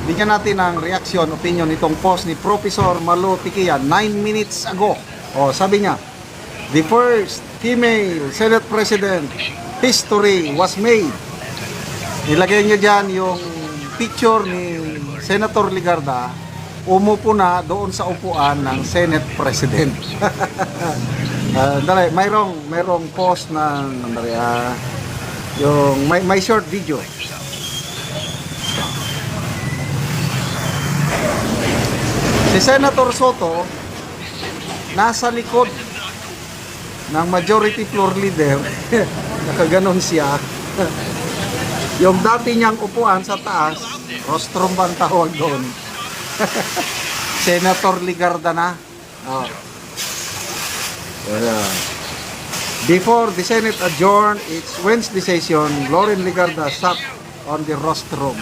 bigyan natin ng reaction, opinion itong post ni Professor Malo Tikia 9 minutes ago. O, sabi niya, the first female Senate President history was made. Nilagay niya dyan yung picture ni Senator Legarda, umupo na doon sa upuan ng Senate President. Dali, mayroong post ng yung may short video. Si Senator Soto nasa likod ng majority floor leader. Nakaganon siya. Yung dati niyang upuan sa taas, rostrum bang tawag doon. Senator Legarda na. Oh. Before the Senate adjourned its Wednesday session, Loren Legarda sat on the rostrum.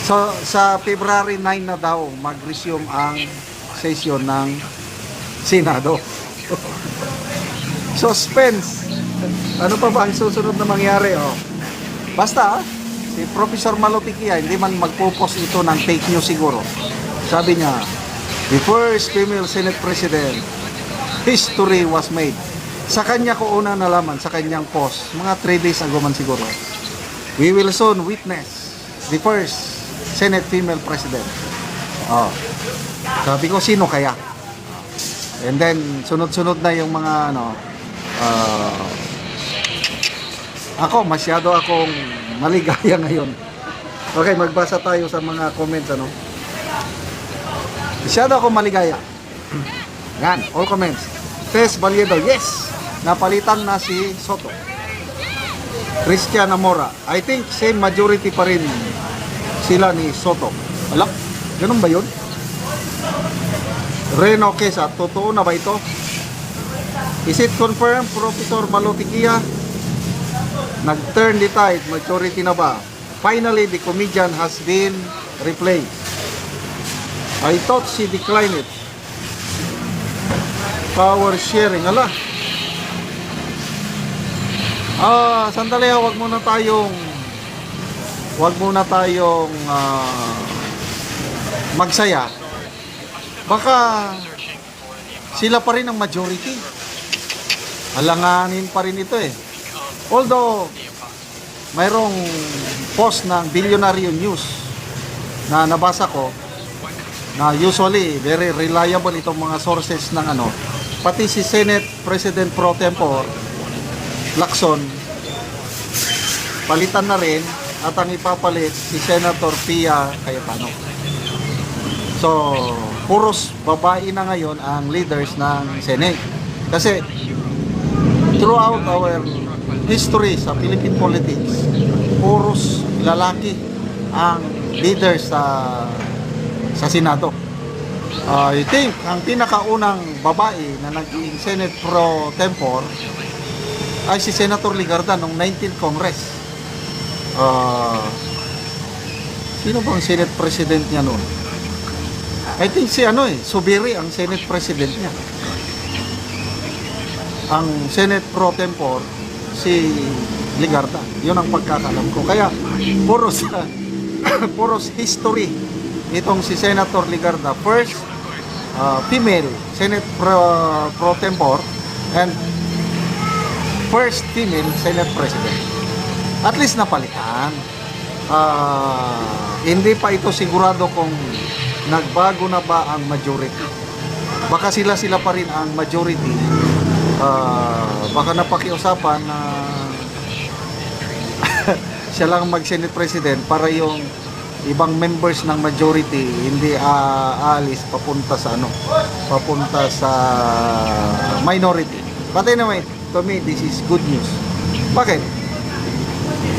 So, sa February 9 na daw, mag-resume ang session ng Senado. Suspense. Ano pa ba ang susunod na mangyari? Oh? Basta, si Professor Malo Tikia, hindi man magpo-post ito ng fake news siguro. Sabi niya, the first female Senate President, history was made. Sa kanya ko una nalaman, sa kanyang post, mga 3 days ago man siguro. We will soon witness the first Senate female President. Oh. Sabi ko, sino kaya? And then, sunod-sunod na yung mga, ako, masyado akong maligaya ngayon. Okay, magbasa tayo sa mga comments, Masyado akong maligaya. Yan, all comments. Tess Valiedo, yes! Napalitan na si Soto. Christian Amora, I think same majority pa rin sila ni Soto. Alak, ganun ba yun? Reno Queza, totoo na ba ito? Is it confirmed, Professor Malo Tikia? Nag-turn the tide, majority na ba? Finally, the comedian has been replaced. I thought she declined it. Power sharing, ala. Sandali, wag muna tayong magsaya. Baka sila pa rin ang majority. Alanganin pa rin ito eh. Although mayroong post ng Billionaire News na nabasa ko na usually very reliable itong mga sources ng pati si Senate President Pro Tempore Lacson palitan na rin at ang ipapalit si Senator Pia Cayetano. So, puros babae na ngayon ang leaders ng Senate. Kasi throughout our history sa Philippine politics, puros lalaki ang leaders sa Senado. I think ang pinakaunang babae na naging Senate Pro Tempore ay si Senator Legarda noong 19th Congress. Sino bang Senate President niya noon? I think si Subiri ang Senate President niya. Ang Senate Pro Tempore si Legarda. Yun ang pagkakalam ko. Kaya puros history itong si Senator Legarda. First female Senate Pro Tempore and first female Senate President. At least napalitan. Hindi pa ito sigurado kung nagbago na ba ang majority. Baka sila pa rin ang majority. Baka napakiusapan na siya lang mag-Senate President para yung ibang members ng majority hindi aalis papunta sa minority. But anyway, to me, this is good news. Bakit?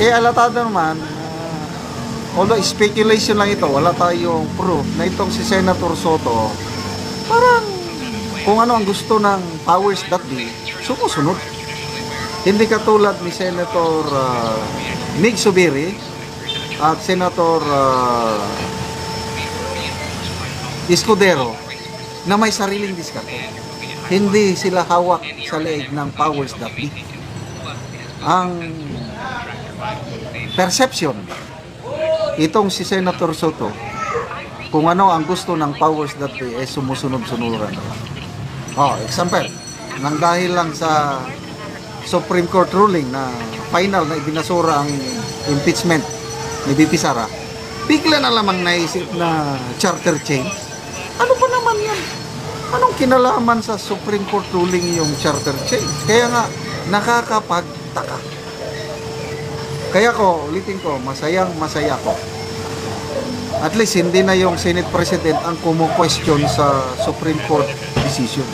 Alatado naman, although speculation lang ito, wala tayong proof na itong si Senator Soto, parang kung ano ang gusto ng powers that be, sumusunod. Hindi katulad ni Senator Mig Subiri at Senator Escudero na may sariling diskarte. Hindi sila hawak sa leeg ng powers that be. Ang perception, itong si Senator Soto, kung ano ang gusto ng powers that be, eh sumusunod-sunuran. Example, nang dahil lang sa Supreme Court ruling na final na ibinasura ang impeachment ni BP Sara, bigla na lamang naisip na charter change. Ano pa naman yan? Anong kinalaman sa Supreme Court ruling yung charter change? Kaya nga, nakakapagtaka. Kaya ulitin ko, masaya ko. At least, hindi na yung Senate President ang kumu-question sa Supreme Court decision.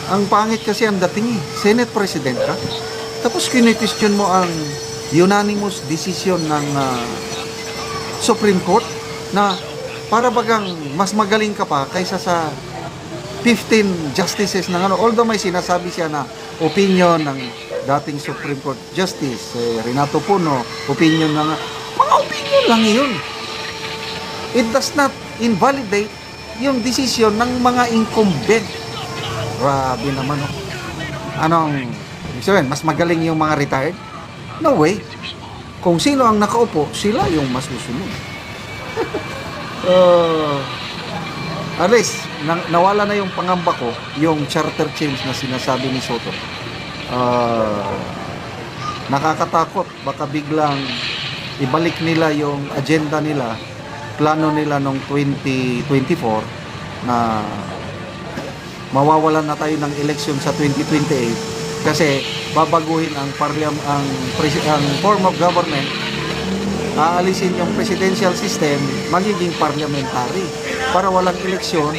Ang pangit kasi ang dating Senate President ka, tapos kini-question mo ang unanimous decision ng Supreme Court na para bagang mas magaling ka pa kaysa sa 15 justices ng ano. Although may sinasabi siya na opinion ng dating Supreme Court Justice Renato Puno, opinion ng mga opinion lang yun. It does not invalidate yung decision ng mga incumbent. Grabe naman. Anong ibig sabihin, mas magaling yung mga retired? No way. Kung sino ang nakaupo, sila yung mas susunod. At least, nawala na yung pangamba ko, yung charter change na sinasabi ni Soto. Nakakatakot. Baka biglang ibalik nila yung agenda nila, plano nila noong 2024 na mawawalan na tayo ng election sa 2028 kasi babaguhin ang form of government, aalisin yung presidential system, magiging parliamentary para walang eleksyon,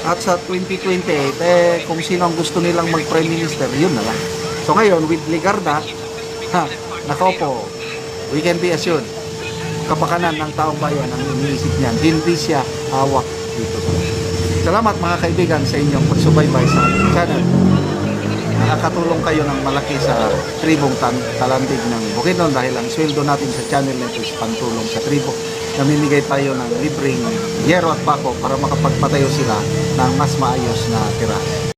at sa 2028 kung sino ang gusto nilang mag prime minister, yun na lang. So ngayon with Ligarda, nakaupo, we can be assured kapakanan ng taong bayan ang iniisip niyan, hindi siya hawak dito. Salamat mga kaibigan sa inyong pagsubaybay sa ating channel. Nakakatulong kayo ng malaki sa tribong Talandig ng Bukidnon dahil ang sweldo natin sa channel nito is pantulong sa tribo. Namimigay tayo ng libreng yero at bako para makapagpatayo sila ng mas maayos na tirahan.